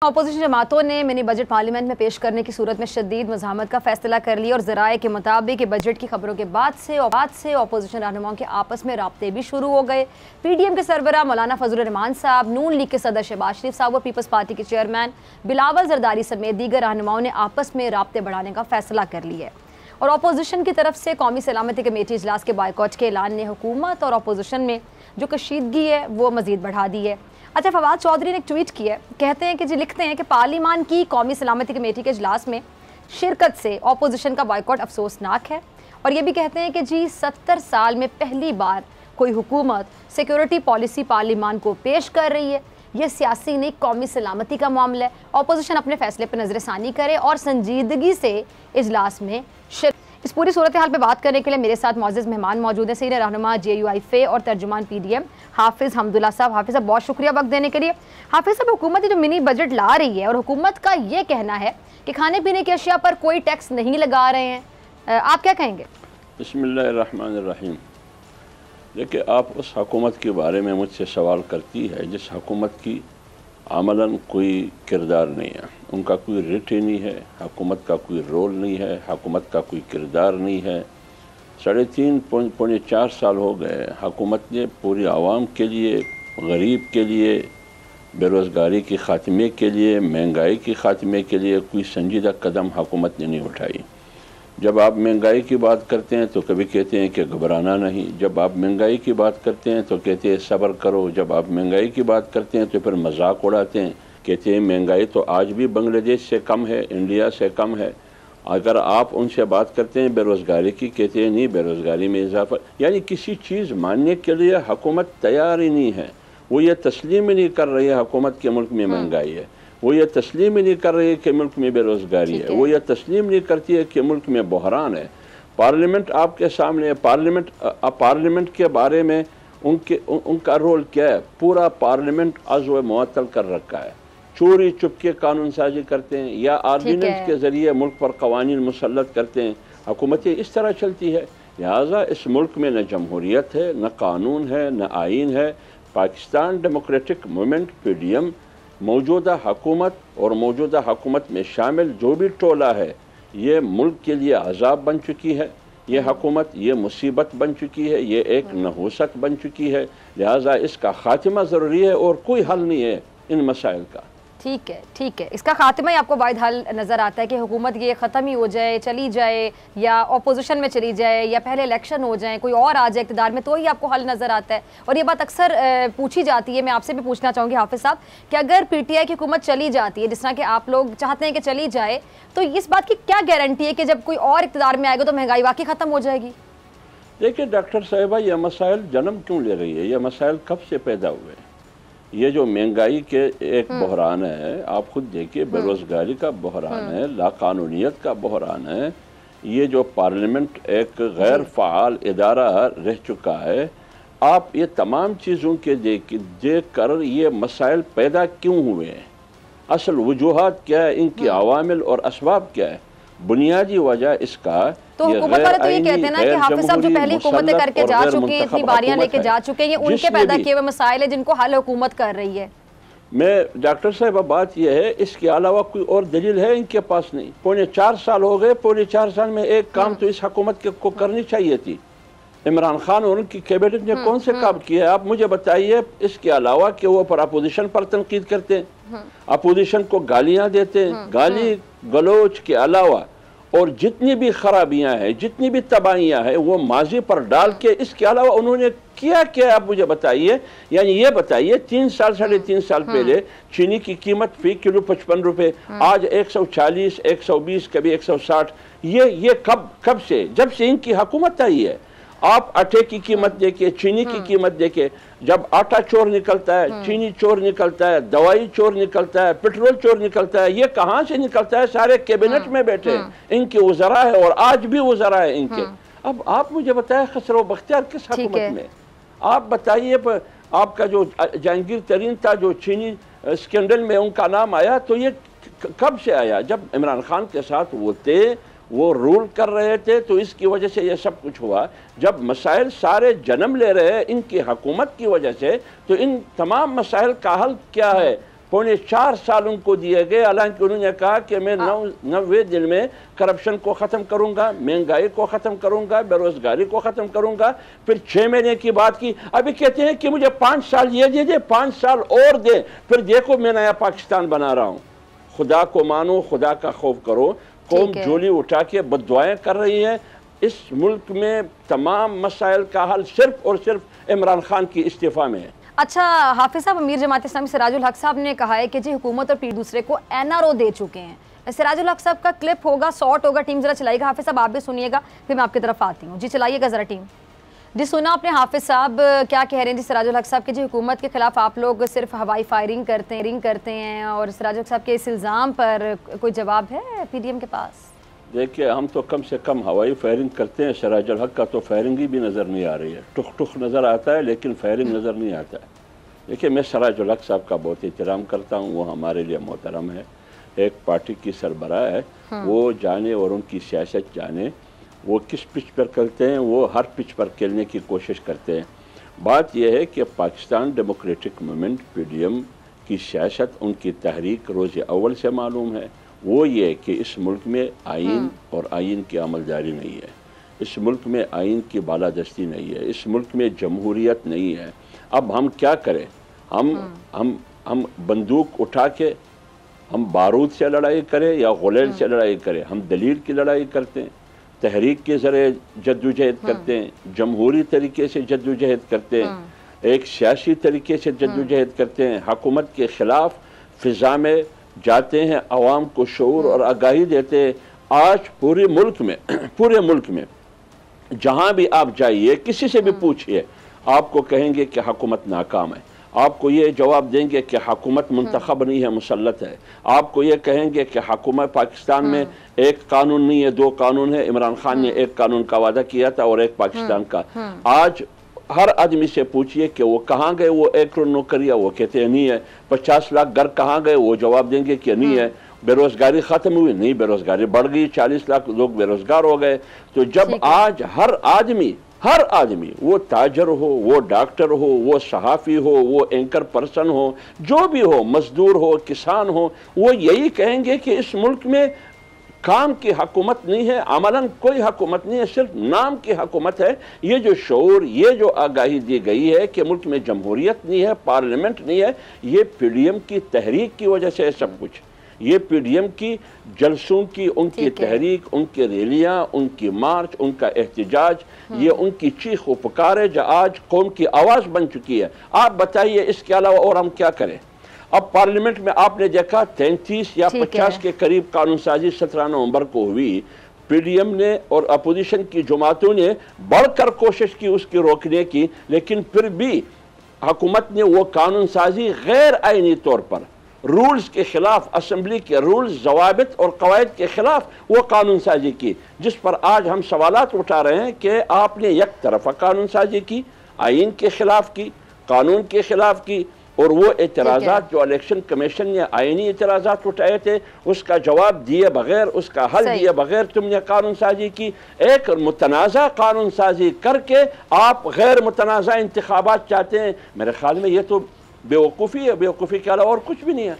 Opposition جماعتوں نے منی budget parliament میں پیش کرنے کی صورت میں شدید مزاحمت کا فیصلہ کر لیا اور ذرائع کے مطابق بجٹ کی خبروں کے بعد سے اپوزیشن رہنماؤں کے آپس میں رابطے بھی شروع ہو گئے۔ پی ڈی ایم کے سربراہ مولانا فضل الرحمان صاحب، نون لیگ کے صدر شہباز شریف صاحب اور پیپلز پارٹی کے چیئرمین بلاول زرداری سمیت دیگر رہنماؤں نے آپس میں رابطے بڑھانے کا فیصلہ کر لیا ہے اور اپوزیشن کی طرف سے قومی سلامتی کمیٹی اجلاس کے بائیکاٹ کے اعلان نے حکومت اور اپوزیشن میں جو کشیدگی ہے وہ مزید بڑھا دی ہے۔ اچھا، فواد چودھری نے ایک ٹویٹ کیا ہے، کہتے ہیں کہ لکھتے ہیں کہ پارلیمان کی قومی سلامتی کمیٹی کے اجلاس میں شرکت سے اپوزیشن کا بائیکاٹ افسوسناک ہے، اور یہ بھی کہتے ہیں کہ 70 سال میں پہلی بار کوئی حکومت سیکیورٹی پالیسی پارلیمان کو پیش کر رہی ہے۔ یہ سیاسی نہیں، قومی سلامتی کا معاملہ ہے۔ اپوزیشن اپنے فیصلے پر نظر ثانی کرے اور سنجیدگی سے اجلاس میں شرکت۔ اس پوری صورتحال پہ بات کرنے کے لیے میرے ساتھ معزز مہمان موجود ہیں، سینئر رہنما جے یو آئی فے اور ترجمان پی ڈی ایم حافظ حمداللہ صاحب۔ حافظ صاحب بہت شکریہ وقت دینے کے لیے۔ حافظ صاحب، حکومت جو منی بجٹ لا رہی ہے اور حکومت کا یہ کہنا ہے کہ کھانے پینے کی اشیاء پر کوئی ٹیکس نہیں لگا رہے ہیں، آپ کیا کہیں گے؟ بسم اللہ الرحمن الرحیم۔ دیکھیں، آپ اس حکومت کے بارے میں مجھ سے سوال کرتی ہے جس حکومت کی عملاً کوئی کردار نہیں ہے، ان کا کوئی ریٹ ہی نہیں ہے، حکومت کا کوئی رول نہیں ہے، حکومت کا کوئی کردار نہیں ہے۔ 3.5 پونے 4 سال ہو گئے، حکومت نے پوری عوام کے لیے، غریب کے لیے، بے روزگاری کے خاتمے کے لیے، مہنگائی کے خاتمے کے لیے کوئی سنجیدہ قدم حکومت نے نہیں اٹھائی۔ جب آپ مہنگائی کی بات کرتے ہیں تو کبھی کہتے ہیں کہ گھبرانا نہیں، جب آپ مہنگائی کی بات کرتے ہیں تو کہتے ہیں صبر کرو، جب آپ مہنگائی کی بات کرتے ہیں تو پھر مذاق اڑاتے ہیں، کہتے ہیں مہنگائی تو آج بھی بنگلہ دیش سے کم ہے، انڈیا سے کم ہے۔ اگر آپ ان سے بات کرتے ہیں بے روزگاری کی، کہتے ہیں نہیں، بے روزگاری میں اضافہ، یعنی کسی چیز ماننے کے لیے حکومت تیار ہی نہیں ہے۔ وہ یہ تسلیم ہی نہیں کر رہی ہے حکومت کے ملک میں مہنگائی ہے، وہ یہ تسلیم ہی نہیں کر رہی ہے کہ ملک میں بے روزگاری ہے، وہ یہ تسلیم نہیں کرتی ہے کہ ملک میں بحران ہے۔ پارلیمنٹ آپ کے سامنے ہے، پارلیمنٹ کے بارے میں ان کا رول کیا ہے؟ پورا پارلیمنٹ عضو معطل کر رکھا ہے، چوری چپ کے قانون سازی کرتے ہیں یا آرڈیننس کے ذریعے ملک پر قوانین مسلط کرتے ہیں۔ حکومتیں اس طرح چلتی ہے، لہٰذا اس ملک میں نہ جمہوریت ہے، نہ قانون ہے، نہ آئین ہے۔ Pakistan democratic movement P D M موجودہ حکومت اور موجودہ حکومت میں شامل جو بھی ٹولہ ہے، یہ ملک کے لیے عذاب بن چکی ہے، یہ حکومت یہ مصیبت بن چکی ہے، یہ ایک نحوست بن چکی ہے، لہٰذا اس کا خاتمہ ضروری ہے اور کوئی حل نہیں ہے ان مسائل کا۔ ٹھیک ہے، اس کا خاتمہ ہی آپ کو واحد حل نظر آتا ہے کہ حکومت یہ ختم ہی ہو جائے، چلی جائے، یا اپوزیشن میں چلی جائے، یا پہلے الیکشن ہو جائیں، کوئی اور آ جائے اقتدار میں، تو ہی آپ کو حل نظر آتا ہے۔ اور یہ بات اکثر پوچھی جاتی ہے، میں آپ سے بھی پوچھنا چاہوں گی حافظ صاحب کہ اگر پی ٹی آئی کی حکومت چلی جاتی ہے جس طرح کہ آپ لوگ چاہتے ہیں کہ چلی جائے، تو اس بات کی کیا گارنٹی ہے کہ جب کوئی اور اقتدار میں آئے گا تو مہنگائی واقعی ختم ہو جائے گی؟ دیکھیں ڈاکٹر صاحبہ، یہ مسائل جنم کیوں لے رہی ہے؟ یہ مسائل کب سے پیدا ہوئے ہیں؟ یہ جو مہنگائی کے ایک بحران ہے، آپ خود دیکھیے، بے روزگاری کا بحران ہے، لا قانونیت کا بحران ہے، یہ جو پارلیمنٹ ایک غیر فعال ادارہ رہ چکا ہے، آپ یہ تمام چیزوں کے دیکھ کر یہ مسائل پیدا کیوں ہوئے ہیں؟ اصل وجوہات کیا ہے؟ ان کی عوامل اور اسباب کیا ہے؟ بنیادی وجہ اس کا تو حکومت والے تو یہ کہتے ہیں نا کہ حافظ صاحب جو پہلی حکومتیں کر کے جا چکی ہیں، اتنی باریاں لے کے جا چکے ہیں، یہ ان کے پیدا کیے ہوئے مسائل ہیں جن کو حل حکومت کر رہی ہے۔ میں ڈاکٹر صاحب بات یہ ہے، اس کے علاوہ کوئی اور دلیل ہے ان کے پاس نہیں۔ 4.5 سال ہو گئے، 4.5 سال میں ایک کام تو اس حکومت کو کرنی چاہیے تھی۔ عمران خان اور ان کی کیبنٹ نے کون سے کام کیے ہیں؟ آپ مجھے بتائیے، اس کے علاوہ کہ وہ اپوزیشن پر تنقید کرتے ہیں، اپوزیشن کو گالیاں دیتے ہیں، گالی گلوچ کے علاوہ اور جتنی بھی خرابیاں ہیں، جتنی بھی تباہیاں ہیں، وہ ماضی پر ڈال کے اس کے علاوہ انہوں نے کیا آپ مجھے بتائیے۔ یعنی یہ بتائیے 3 سال 3.5 سال پہلے چینی کی قیمت فی کلو 55 روپے، آج 140، 120، کبھی 160۔ یہ کب سے؟ جب سے ان کی حکومت آئی ہے۔ آپ آٹے کی قیمت دیکھیں، چینی کی قیمت دیکھیں، جب آٹا چور نکلتا ہے، چینی چور نکلتا ہے، دوائی چور نکلتا ہے، پیٹرول چور نکلتا ہے، یہ کہاں سے نکلتا ہے؟ سارے کیبنٹ میں بیٹھے ان کے وزراء ہے، اور آج بھی وزراء ہیں ان کے۔ اب آپ مجھے بتائیں، خسرو بختیار کس حکومت میں؟ آپ بتائیے، آپ کا جو جہانگیر ترین تھا، جو چینی اسکینڈل میں ان کا نام آیا، تو یہ کب سے آیا؟ جب عمران خان کے ساتھ وہ تھے، وہ رول کر رہے تھے، تو اس کی وجہ سے یہ سب کچھ ہوا۔ جب مسائل سارے جنم لے رہے ہیں ان کی حکومت کی وجہ سے، تو ان تمام مسائل کا حل کیا ہے؟ 4.25 سال ان کو دیے گئے، حالانکہ انہوں نے کہا کہ میں 90 دن میں کرپشن کو ختم کروں گا، مہنگائی کو ختم کروں گا، بے روزگاری کو ختم کروں گا۔ پھر 6 مہینے کی بات کی، ابھی کہتے ہیں کہ مجھے 5 سال یہ دے دے، 5 سال اور دے، پھر دیکھو میں نیا پاکستان بنا رہا ہوں۔ خدا کو مانو، خدا کا خوف کرو۔ قوم جولی اٹھا کے بد دعائیں کر رہی ہے۔ اس ملک میں تمام مسائل کا حل صرف اور صرف عمران خان کی استعفیٰ میں ہے۔ اچھا حافظ صاحب، امیر جماعت اسلامی سراج الحق صاحب نے کہا ہے کہ جی حکومت اور پیر دوسرے کو NRO دے چکے ہیں۔ سراج الحق صاحب کا کلپ ہوگا، سارٹ ہوگا، ٹیم ذرا چلائے گا۔ حافظ صاحب آپ بھی سنیے گا، پھر میں آپ کی طرف آتی ہوں۔ جی چلائیے گا ذرا ٹیم۔ جی سنا آپ نے حافظ صاحب کیا کہہ رہے ہیں جی سراج الحق صاحب کہ جی حکومت کے خلاف آپ لوگ صرف ہوائی فائرنگ کرتے ہیں، اور سراج الحق صاحب کے اس الزام پر کوئی جواب ہے PDM کے پاس؟ دیکھیے ہم تو کم سے کم ہوائی فائرنگ کرتے ہیں، سراج الحق کا تو فائرنگ ہی بھی نظر نہیں آ رہی ہے۔ ٹخ ٹخ نظر آتا ہے لیکن فائرنگ نظر نہیں آتا ہے۔ دیکھیے میں سراج الحق صاحب کا بہت احترام کرتا ہوں، وہ ہمارے لیے محترم ہے، ایک پارٹی کی سربراہ ہے، وہ جانے اور ان کی سیاست جانے، وہ کس پچ پر کرتے ہیں، وہ ہر پچ پر کھیلنے کی کوشش کرتے ہیں۔ بات یہ ہے کہ پاکستان ڈیموکریٹک موومنٹ PDM کی سیاست، ان کی تحریک روز اول سے معلوم ہے، وہ یہ کہ اس ملک میں آئین اور آئین کی عملداری نہیں ہے، اس ملک میں آئین کی بالادستی نہیں ہے، اس ملک میں جمہوریت نہیں ہے۔ اب ہم کیا کریں؟ ہم بندوق اٹھا کے ہم بارود سے لڑائی کریں یا غلیل سے لڑائی کریں؟ ہم دلیل کی لڑائی کرتے ہیں، تحریک کے ذریعے جدوجہد کرتے ہیں، جمہوری طریقے سے جدوجہد کرتے ہیں، ایک سیاسی طریقے سے جدوجہد کرتے ہیں، حکومت کے خلاف فضا میں جاتے ہیں، عوام کو شعور اور آگاہی دیتے ہیں۔ آج پورے ملک میں جہاں بھی آپ جائیے، کسی سے بھی پوچھئے، آپ کو کہیں گے کہ حکومت ناکام ہے، آپ کو یہ جواب دیں گے کہ حکومت منتخب نہیں ہے، مسلط ہے، آپ کو یہ کہیں گے کہ حکومت پاکستان میں ایک قانون نہیں ہے، 2 قانون ہے، عمران خان نے ایک قانون کا وعدہ کیا تھا اور ایک پاکستان کا۔ آج ہر آدمی سے پوچھئے کہ وہ کہاں گئے وہ 1 کروڑ نوکریاں، وہ کہتے ہیں نہیں ہے۔ 50 لاکھ گھر کہاں گئے، وہ جواب دیں گے کہ نہیں ہے۔ بے روزگاری ختم ہوئی، نہیں، بے روزگاری بڑھ گئی، 40 لاکھ لوگ بے روزگار ہو گئے۔ تو جب آج ہر آدمی وہ تاجر ہو، وہ ڈاکٹر ہو، وہ صحافی ہو، وہ اینکر پرسن ہو، جو بھی ہو، مزدور ہو، کسان ہو، وہ یہی کہیں گے کہ اس ملک میں کام کی حکومت نہیں ہے، عملاً کوئی حکومت نہیں ہے، صرف نام کی حکومت ہے۔ یہ جو شعور، یہ جو آگاہی دی گئی ہے کہ ملک میں جمہوریت نہیں ہے، پارلیمنٹ نہیں ہے، یہ PDM کی تحریک کی وجہ سے ہے سب کچھ۔ یہ PDM کی جلسوں کی، ان کی تحریک، ان کی ریلیاں، ان کی مارچ، ان کا احتجاج، یہ ان کی چیخ و پکار ہے جو آج قوم کی آواز بن چکی ہے۔ آپ بتائیے اس کے علاوہ اور ہم کیا کریں؟ اب پارلیمنٹ میں آپ نے دیکھا 33 یا 50 کے قریب قانون سازی 17 نومبر کو ہوئی۔ PDM نے اور اپوزیشن کی جماعتوں نے بڑھ کر کوشش کی اس کی روکنے کی، لیکن پھر بھی حکومت نے وہ قانون سازی غیر آئینی طور پر، رولز کے خلاف، اسمبلی کے رولز، ضوابط اور قواعد کے خلاف وہ قانون سازی کی، جس پر آج ہم سوالات اٹھا رہے ہیں کہ آپ نے یک طرفہ قانون سازی کی، آئین کے خلاف کی، قانون کے خلاف کی، اور وہ اعتراضات جو الیکشن کمیشن نے آئینی اعتراضات اٹھائے تھے، اس کا جواب دیے بغیر، اس کا حل دیے بغیر تم نے قانون سازی کی۔ ایک متنازع قانون سازی کر کے آپ غیر متنازع انتخابات چاہتے ہیں۔ میرے خیال میں یہ تو بیوقوفی ہے، بیوقوفی کے علاوہ اور کچھ بھی نہیں ہے،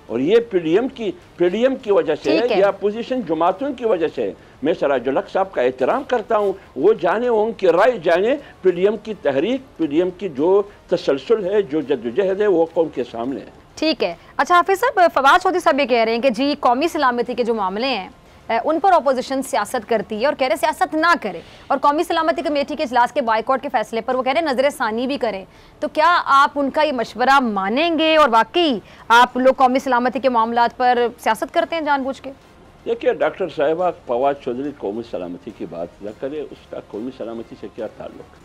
اور یہ PDM کی وجہ سے ہے، یہ اپوزیشن جماعتوں کی وجہ سے ہے۔ میں سراج الحق صاحب کا احترام کرتا ہوں، وہ جانے، ان کی رائے جانے، PDM کی تحریک، PDM کی جو تسلسل ہے، جو جدوجہد ہے، وہ قوم کے سامنے ہے۔ ٹھیک ہے۔ اچھا حافظ صاحب، فواد چودھری صاحب یہ کہہ رہے ہیں کہ جی قومی سلامتی کے جو معاملے ہیں ان پر اپوزیشن سیاست کرتی ہے، اور کہہ رہے سیاست نہ کرے، اور قومی سلامتی کمیٹی کے اجلاس کے بائیکاٹ کے فیصلے پر وہ کہہ رہے نظر ثانی بھی کریں۔ تو کیا آپ ان کا یہ مشورہ مانیں گے، اور واقعی آپ لوگ قومی سلامتی کے معاملات پر سیاست کرتے ہیں جان بوجھ کے؟ دیکھیے ڈاکٹر صاحبہ، فواد چودھری قومی سلامتی کی بات نہ کرے، اس کا قومی سلامتی سے کیا تعلق؟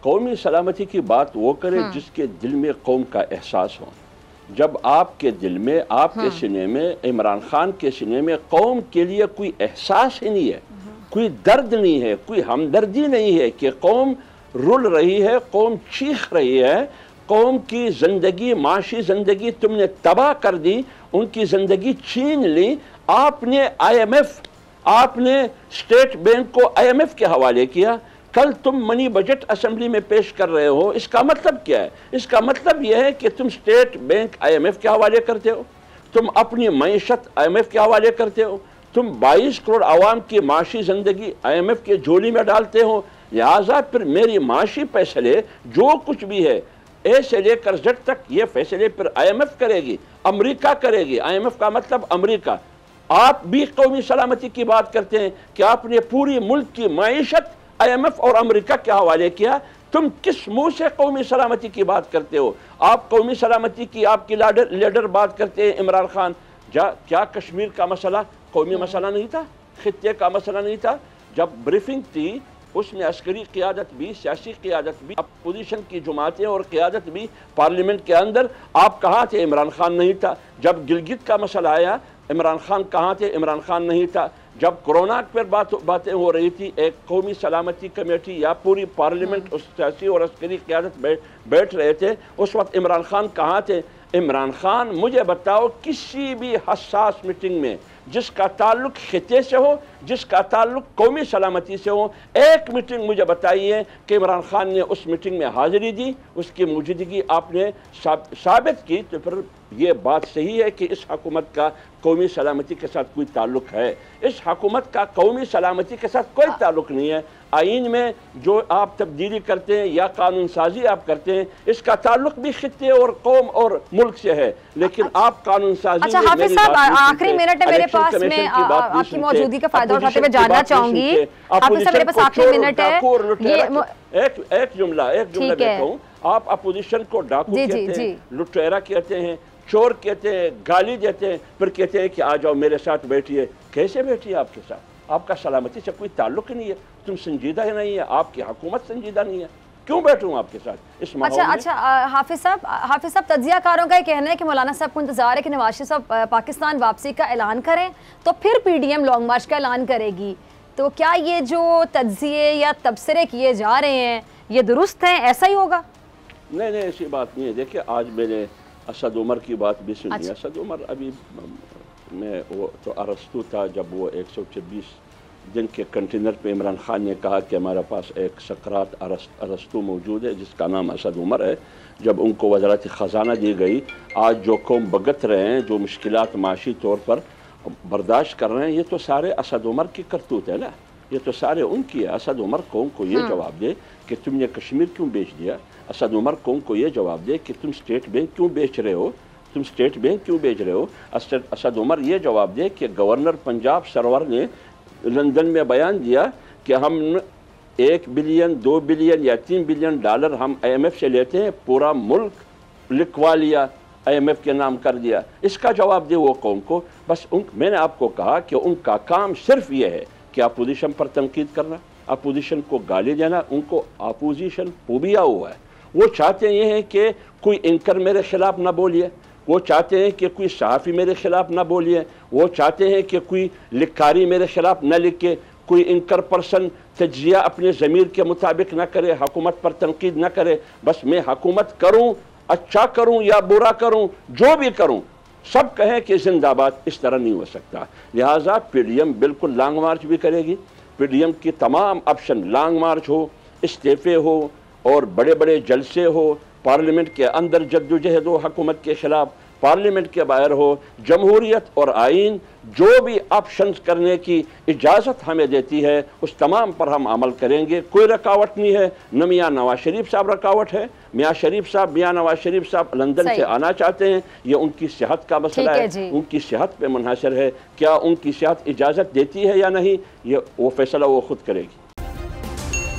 قومی سلامتی کی بات وہ کرے جس کے دل میں قوم کا احساس ہو۔ جب آپ کے دل میں، آپ کے سینے میں، عمران خان کے سینے میں قوم کے لیے کوئی احساس ہی نہیں ہے، کوئی درد نہیں ہے، کوئی ہمدردی نہیں ہے کہ قوم رل رہی ہے، قوم چیخ رہی ہے، قوم کی زندگی، معاشی زندگی تم نے تباہ کر دی، ان کی زندگی چھین لی۔ آپ نے IMF، آپ نے اسٹیٹ بینک کو IMF کے حوالے کیا، کل تم منی بجٹ اسمبلی میں پیش کر رہے ہو، اس کا مطلب کیا ہے؟ اس کا مطلب یہ ہے کہ تم اسٹیٹ بینک IMF کے حوالے کرتے ہو، تم اپنی معیشت IMF کے حوالے کرتے ہو، تم 22 کروڑ عوام کی معاشی زندگی IMF کے جھولی میں ڈالتے ہو، لہٰذا پھر میری معاشی فیصلے جو کچھ بھی ہے اے سے لے کر زیڈ تک یہ فیصلے پھر IMF کرے گی، امریکہ کرے گی۔ IMF کا مطلب امریکہ۔ آپ بھی قومی سلامتی کی بات کرتے ہیں کہ آپ نے پوری ملک کی معیشت IMF اور امریکہ کے حوالے کیا۔ تم کس منہ سے قومی سلامتی کی بات کرتے ہو؟ آپ قومی سلامتی کی آپ کی لیڈر بات کرتے ہیں عمران خان۔ کیا کشمیر کا مسئلہ قومی مسئلہ نہیں تھا؟ خطے کا مسئلہ نہیں تھا؟ جب بریفنگ تھی اس میں عسکری قیادت بھی، سیاسی قیادت بھی، اپوزیشن کی جماعتیں اور قیادت بھی پارلیمنٹ کے اندر، آپ کہاں تھے؟ عمران خان نہیں تھا۔ جب گلگت کا مسئلہ آیا عمران خان کہاں تھے؟ عمران خان نہیں تھا۔ جب کورونا پر باتیں ہو رہی تھی، ایک قومی سلامتی کمیٹی یا پوری پارلیمنٹ اس سیاسی اور عسکری قیادت بیٹھ رہے تھے، اس وقت عمران خان کہاں تھے؟ عمران خان مجھے بتاؤ کسی بھی حساس میٹنگ میں جس کا تعلق خطے سے ہو، جس کا تعلق قومی سلامتی سے ہو، ایک میٹنگ مجھے بتائیے کہ عمران خان نے اس میٹنگ میں حاضری دی، اس کی موجودگی آپ نے ثابت کی، تو پھر یہ بات صحیح ہے کہ اس حکومت کا قومی سلامتی کے ساتھ کوئی تعلق ہے۔ اس حکومت کا قومی سلامتی کے ساتھ کوئی تعلق نہیں ہے۔ آئین میں جو آپ تبدیلی کرتے ہیں یا قانون سازی آپ کرتے ہیں، اس کا تعلق بھی خطے اور قوم اور ملک سے ہے، لیکن آپ قانون سازی اچھا حافظ صاحب آخری منٹ ہے میرے پاس، میں آپ کی موجودگی کا فائدہ اٹھاتے ہوئے جاننا چاہوں گی۔ حافظ صاحب میرے پاس آخری منٹ ہے۔ ایک جملہ دیتا ہوں، آپ اپوزیشن کو ڈاکو کہتے ہیں، لٹیرا کہتے ہیں، چور کہتے ہیں، گالی دیتے ہیں، پھر کہتے ہیں کہ آ جاؤ میرے ساتھ بیٹھیے۔ کیسے بیٹھیے آپ کے ساتھ؟ آپ کا سلامتی سے کوئی تعلق ہی نہیں ہے، تم سنجیدہ ہی نہیں ہے، آپ کی حکومت سنجیدہ نہیں ہے، کیوں بیٹھوں آپ کے ساتھ اس ماحول میں؟ اچھا حافظ صاحب تجزیہ کاروں کا یہ کہنا ہے کہ مولانا صاحب کو انتظار ہے کہ نواز شریف صاحب پاکستان واپسی کا اعلان کریں تو پھر PDM لانگ مارچ کا اعلان کرے گی، تو کیا یہ جو تجزیے یا تبصرے کیے جا رہے ہیں یہ درست ہیں؟ ایسا ہی ہوگا؟ نہیں ایسی بات نہیں ہے۔ دیکھیں آج میں نے اسد عمر کی بات بھی سنی۔ اسد عمر ابھی میں وہ تو ارسطو تھا جب وہ 126 دن کے کنٹینر پہ عمران خان نے کہا کہ ہمارے پاس ایک سقراط ارسطو موجود ہے جس کا نام اسد عمر ہے۔ جب ان کو وزارت خزانہ دی گئی، آج جو قوم بگت رہے ہیں، جو مشکلات معاشی طور پر برداشت کر رہے ہیں، یہ تو سارے اسد عمر کی کرتوت ہے نا، یہ تو سارے ان کی ہے۔ اسد عمر قوم کو یہ جواب دے کہ تم نے کشمیر کیوں بیچ دیا؟ اسد عمر قوم کو یہ جواب دے کہ تم اسٹیٹ بینک کیوں بیچ رہے ہو؟ تم اسٹیٹ بینک کیوں بیچ رہے ہو؟ اسد عمر یہ جواب دے کہ گورنر پنجاب سرور نے لندن میں بیان دیا کہ ہم 1 بلین 2 بلین یا 3 بلین ڈالر ہم IMF سے لیتے ہیں، پورا ملک لکھوا لیا، IMF کے نام کر دیا۔ اس کا جواب دے وہ قوم کو۔ بس میں نے آپ کو کہا کہ ان کا کام صرف یہ ہے کہ اپوزیشن پر تنقید کرنا، اپوزیشن کو گالی دینا۔ ان کو اپوزیشن پوبیا ہوا ہے، وہ چاہتے یہ ہیں کہ کوئی اینکر میرے خلاف نہ بولیے، وہ چاہتے ہیں کہ کوئی صحافی میرے خلاف نہ بولیے، وہ چاہتے ہیں کہ کوئی لکھاری میرے خلاف نہ لکھے، کوئی اینکر پرسن تجزیہ اپنے ضمیر کے مطابق نہ کرے، حکومت پر تنقید نہ کرے۔ بس میں حکومت کروں، اچھا کروں یا برا کروں، جو بھی کروں، سب کہیں کہ زندہ باد، اس طرح نہیں ہو سکتا۔ لہٰذا PDM بالکل لانگ مارچ بھی کرے گی۔ PDM کی تمام آپشن، لانگ مارچ ہو، استعفے ہو اور بڑے بڑے جلسے ہو، پارلیمنٹ کے اندر جدوجہد ہو حکومت کے خلاف، پارلیمنٹ کے باہر ہو، جمہوریت اور آئین جو بھی آپشنز کرنے کی اجازت ہمیں دیتی ہے اس تمام پر ہم عمل کریں گے۔ کوئی رکاوٹ نہیں ہے، نہ میاں نواز شریف صاحب رکاوٹ ہے۔ میاں نواز شریف صاحب لندن سے آنا چاہتے ہیں، یہ ان کی صحت کا مسئلہ ہے، ان کی صحت پہ منحصر ہے، کیا ان کی صحت اجازت دیتی ہے یا نہیں، یہ وہ فیصلہ وہ خود کرے گی۔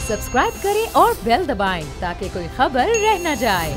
سبسکرائب کریں اور بیل دبائیں تاکہ کوئی خبر رہ نہ جائے۔